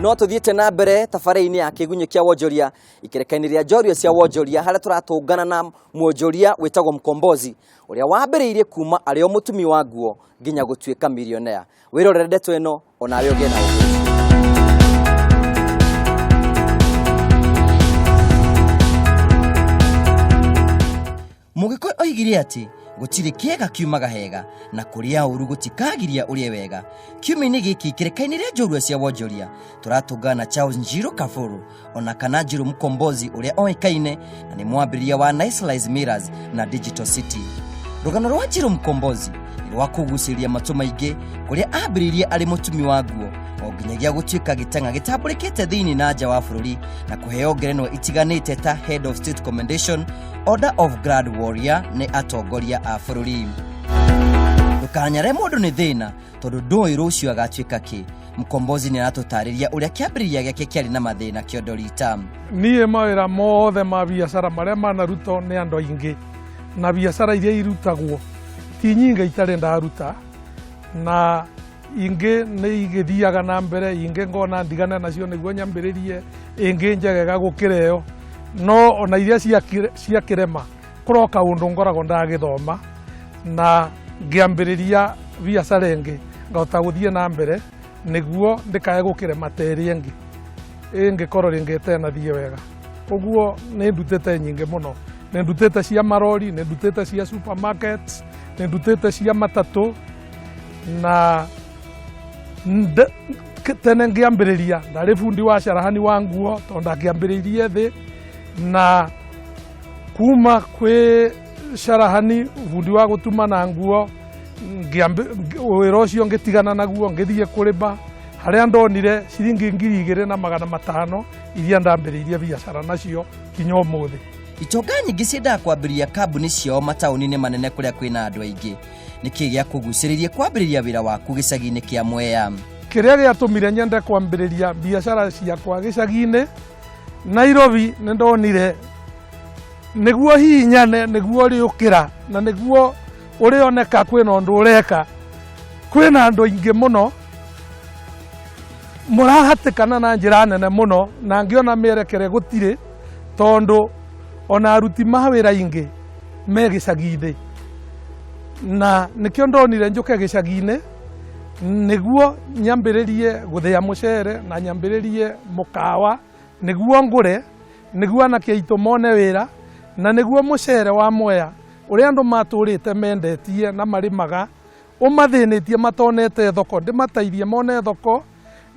no tuthiete na mbere tafari-ini ya Kiigunyi kia Wonjoria ikirekaniria njorua cia Wonjoria haria turatungana na mwonjoria witagwo Mkombozi uria wambiriirie kuma ari o mutumi wa nguo nginya gutuika millionaire. Wirorere ndeto ino onawe ugena Mugiko oigire ati gutiri kiega kiumaga hega na kuria uru gutikagiria urie wega. Kiumini giki kirekainiria njorua cia Wonjoria turatungana Charles Njiro Kafuru ona kana Njiro Mkombozi uria oikaine na ni mwambiriria wa Nice Mirrors na Digital City. Rugano rwa Njiro Mkombozi ni rwa kuguciria matu maingi kuria ambiririe ari mutumi wa nguo oginyagia gutuika gitanga gitamburikite thiini na nja wa bururi na kuheo ngerenwa itiganite ta Head of State Commendation, Order of Grand Warrior ne atongoria a bururi. Ndukanyare mundu ni thina tondu ndoi rucio agatuika ki. Mkombozi ni aratutariria uria kiambiriria giake kiari na mathina kiondorita. Nie mawira mothe ma biacara maria manaruto ni andu aingi na biacara iria irutagwo ti nyinga itare ndaruta na inge ni igithiaga na mbere inge ngona ndigana nacio niguo nyambiririe inge njegega gukireo no ona iria cia kirema kuroka undu ngorago ndagithoma na ngiambiriria biacara ingi ngota guthie na mbere niguo ndikae gukirema teri ingi koro ringete na thie wega. Koguo ni ndutete nyinge muno, ni ndutete cia marori, ni ndutete cia supermarkets, ni ndutete cia matatu na tene ngiambiriria ndari fundi wa carahani wa nguo tonda ngiambiririe thi na kuma kwi carahani fundi wa gutuma na nguo wira ucio ngitigana naguo ngithie kurima haria ndonire ciringi 2,500 iria ndambiririe biacara nacio kinya umuthi. Itonga nyingi ciendaga kwambiriria kambuni ciao matauni-ini manene kuria kwina andu aingi. Niki gia kuguciririe kwambiriria wira waku gicagi-ini kia Mwea? Kiria giatumire nyende kwambiriria biacara ciakwa gicagi-ini Nairobi ni ndonire niguo hinyane niguo riukira na niguo urioneka kwina undu ureka kwina andu aingi muno murahatikana na njira nene muno na ngiona mierekere gutire tondu ona aruti mawira ingi me gicagi-ini na nikio ndonire njuke gicagi-ini niguo nyambiririe guthia mucere na nyambiririe mukawa niguo ngure niguo anake aitu mone wira na niguo mucere wa Mwea uria andu maturite mendetie na marimaga umathinitie matonete thoko ndimataithie mone thoko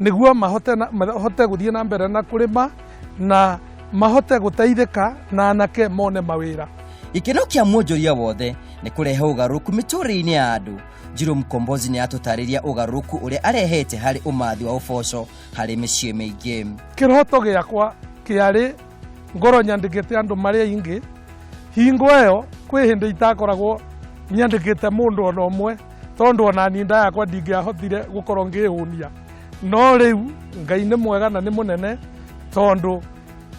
niguo mahote guthie na mbere na kurima na mahote guteithika na anake mone mawira. Ikeno kia mwonjoria wothe ni kurehe ugaruku miturire-ini ya andu. Njiro Mkombozi ni atutariria ugaruku uria arehete hari umathi wa uboco hari micii miingi. Kiroto giakwa kiari ngoro nyandikite andu maria ingi hingo eyo kwi hindi itakoragwo nyandikite mundu ona umwe tondu ona ninda yakwa ndingiahotire gukorwo ngiunia no riu Ngai ni mwega na ni munene tondu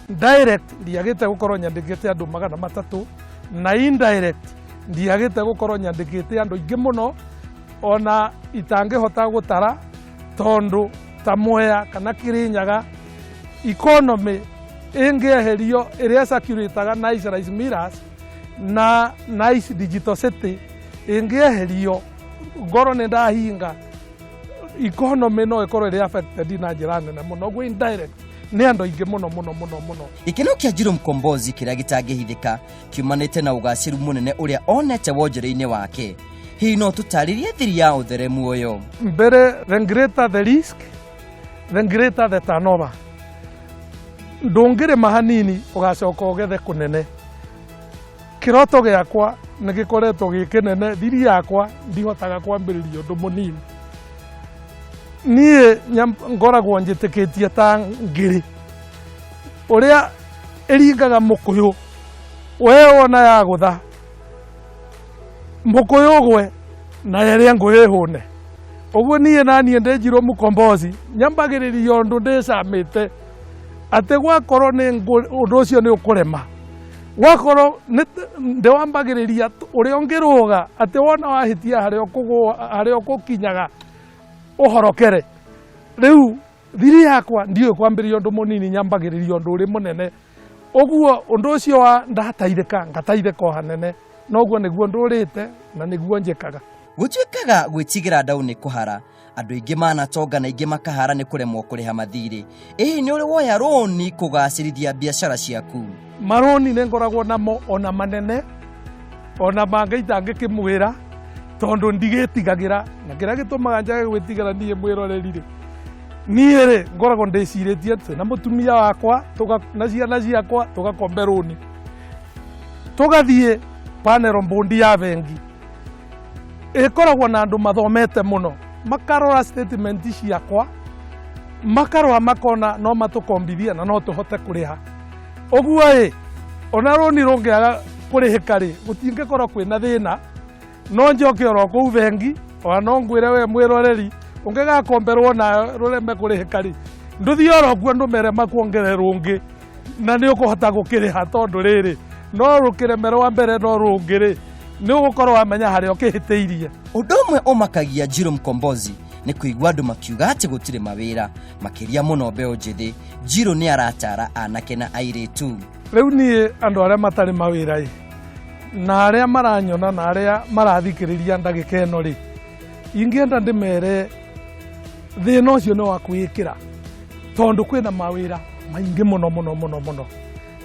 direct ndiagite gukorwo nyandikite andu 300 na indirect ndiagite gukorwo nyandikite andu ingi muno ona itangihota gutara tondu ta Mwea kana Kirinyaga economy ingieherio iria circulateaga Nice Mirrors na Nice Digital City ingieherio ngoro ni ndahinga economy no ikorwo iri affected na njira nene muno gwi indirect ni andu ingi muno. Ikeno kia Njiro Mkombozi kiria gitangihithika kiumanite na ugaciru munene uria onete wonjore-ini wake. Hii no tutaririe thiri ya utheremu uyo. Mbere, the greater the risk, the greater the turnover. Ndungire mahanini ugacoka ugethe kunene. Kiroto giakwa ni gikoretwo gikinene, thiri yakwa ndihotaga kwambiriria undu munini. Nie ngoragwo njitikitie ta ngiri uria iringaga mukuyu we wona ya gutha mukuyu gwe na yeria nguyu hune uguo nie nanie ndi Njiro Mkombozi nyambagiriria undu ndicamite ati gwakorwo ni undu ucio ni ukurema gwakorwo ndiwambagiriria uria ungiruga ati wona wahitia haria ukukinyaga uhorokere riu thiri yakwa ndiyo kwambiria undu munini nyambagiriria undu uri munene oguo undu ucio wa ndataithika ngataithika hanene noguo niguo ndurite na niguo njikaga gutwikaga gwitigira ndau ni kuhara andu ingi manatonga na ingi makahara ni kuremwo kuriha mathiri ni uri woya roni kugacirithia biashara ciaku maroni ne ngoragwo namo ona manene ona mangeita ngikimwira tondu ndigetigagira na kira gitumaga njage gwitigira nie mwirorerire niere ngoragwo ndeciritie na mutumia wakwa na ciana ciakwa tugakomberoni tugathie panero mbundi ya bengi ikoragwo na andu mathomete muno makarora statement ciakwa makarora makona no matukombithia na no tuhote kuriha oguo ona roni rungiaga kurihika ri gutingikora kwina thina no njoke oro kuu bengi ona no ngwire we mwiroreri ungigakomberwo na rureme kurihika ri nduthi oro kuo ndumere makuongererwo ungi na ni ukuhota gukiriha tondu riri no rukiremerwa mbere no rungiri ni ugukorwo amenya hari okihiteirie undu umwe umakagia Njiro Mkombozi ni kuigua andu makiuga ati gutire mawira makiria muno mbeo njithi Njiro ni aratara anake na airitu riu nie andu aria matari mawira na aria maranyona na aria marathikiriria ndagika eno ri ingienda ndimere thina ucio ni wa kwikira tondu kwina mawira maingi muno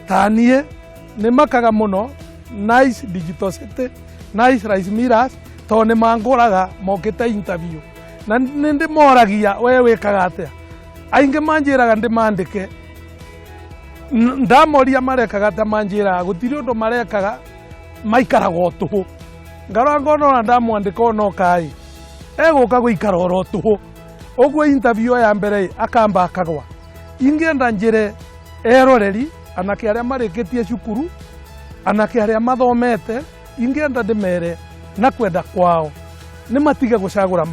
tanie ni makaga muno Nice Digital City Nice Rice Millers to ni manguraga mokite interview na ndi moragia we wikaga atia ainge manjiraga ndimandike ndamoria marekaga ta manjira gutiri undu marekaga maikaraga tuhu ngarango no ndamwandika no kai eguka guikara oro tuhu oguo interview ya mbere akamba akagwa ingenda njire eroreri anake aria marikitie cukuru anake aria mathomete ingenda ndimere na kwenda kwao ni matige gucagura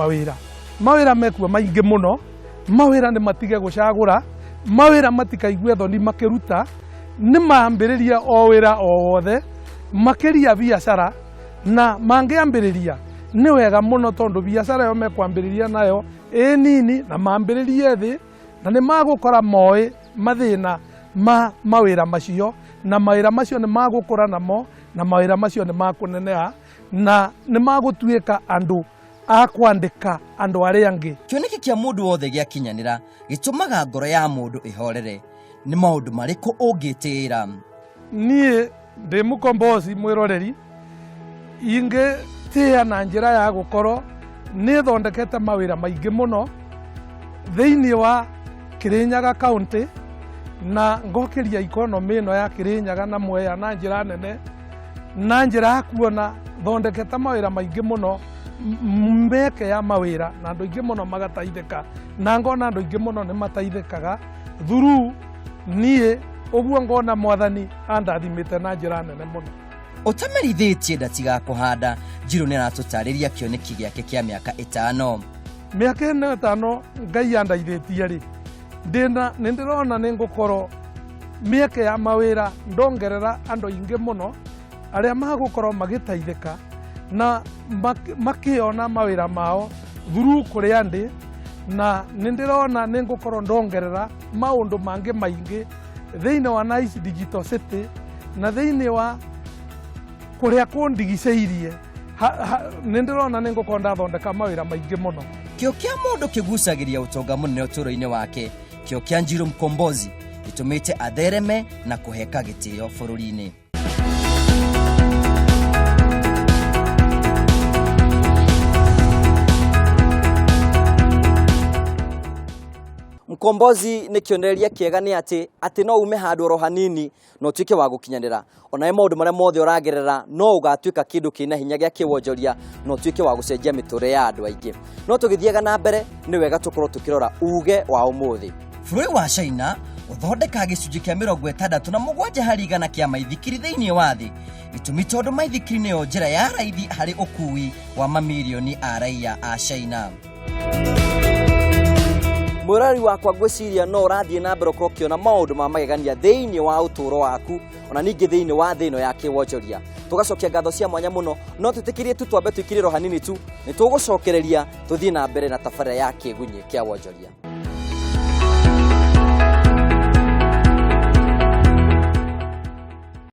mawira mekuwa maingi muno mawira ni matige gucagura mawira matikaigwe thoni makiruta ni maambiriria o wira o wothe makiria biashara na mangiambiriria ni wega muno tondu biashara yo mekwambiriria nayo nini na maambiririe thi na ni magukora moe mathina mawira macio na mawira macio ni magukura namo na mawira macio ni makunenea na ni magutuika andu akwandika andu aria angi kioneki kia mundu wothe giakinyanira gitumaga ngoro ya mundu ihorere ni maundu mariku ungitira nie ndi Mkombozi mwiroreri inge tia na njira ya gukoro ni thondekete mawira maingi muno thiini wa Kirinyaga county na ngokeria economy no ya Kirinyaga na Mwea na njira nene na njira kuona thondekete mawira maingi muno mbeke ya mawira na andu ingi muno magataithika na ngona andu ingi muno ni mataithikaga thuru nie oguo ngona mwathani andathimite na njira nene muno utamerithitie ndatiga kuhanda Njiro ni aratutariria kioneki giake kia miaka 5 miaka 5 ngai andaithitie ri ndina nindirona ningukoro miaka ya mawira ndongerera andu ingi muno aria magukoro magitaithika na makiona mawira mao thuru kuri andi na nindirona ningukoro ndongerera maundu mangi maingi thiini wa Nice Digital City na thiini wa kuria kundigiceirie nindirona ningukoro ndathondeka mawira maingi muno kio kia mundu kigucagiria utonga munene uturo-ini wake kio kia Njiro Mkombozi gitumite athereme na kuheka gitio bururi-ini Mkombozi ni kionereria kiega ni ati no ume handu oro hanini no tuike wa gukinyanira ona maundu maria mothe uragerera no ugatuika kindu kina hinya gia Kiwonjoria no tuike wa gucenjia miture ya andu aingi no tugithiaga na mbere ni wega tukorwo tukirora uge wa umuthi bũrũri wa China uthondeka gicunji kia 67 harĩ igana kia maithikiri thiini wa thi gitumi tondu maithikiri niyo njira ya raithi hari ukui wa mamilioni a raia a China Murari wakwa gwiciria no urathie na mbere ukiona maundu ma magegania thiini wa uturo waku ona ningi thiini wa thino ya Kiwonjoria tugacokia ngatho cia mwanya muno no tutikirie tu twambe twikiriro hanini tu ni tugucokereria tuthie na mbere na tabarĩra ya Kiigunyi kia Wonjoria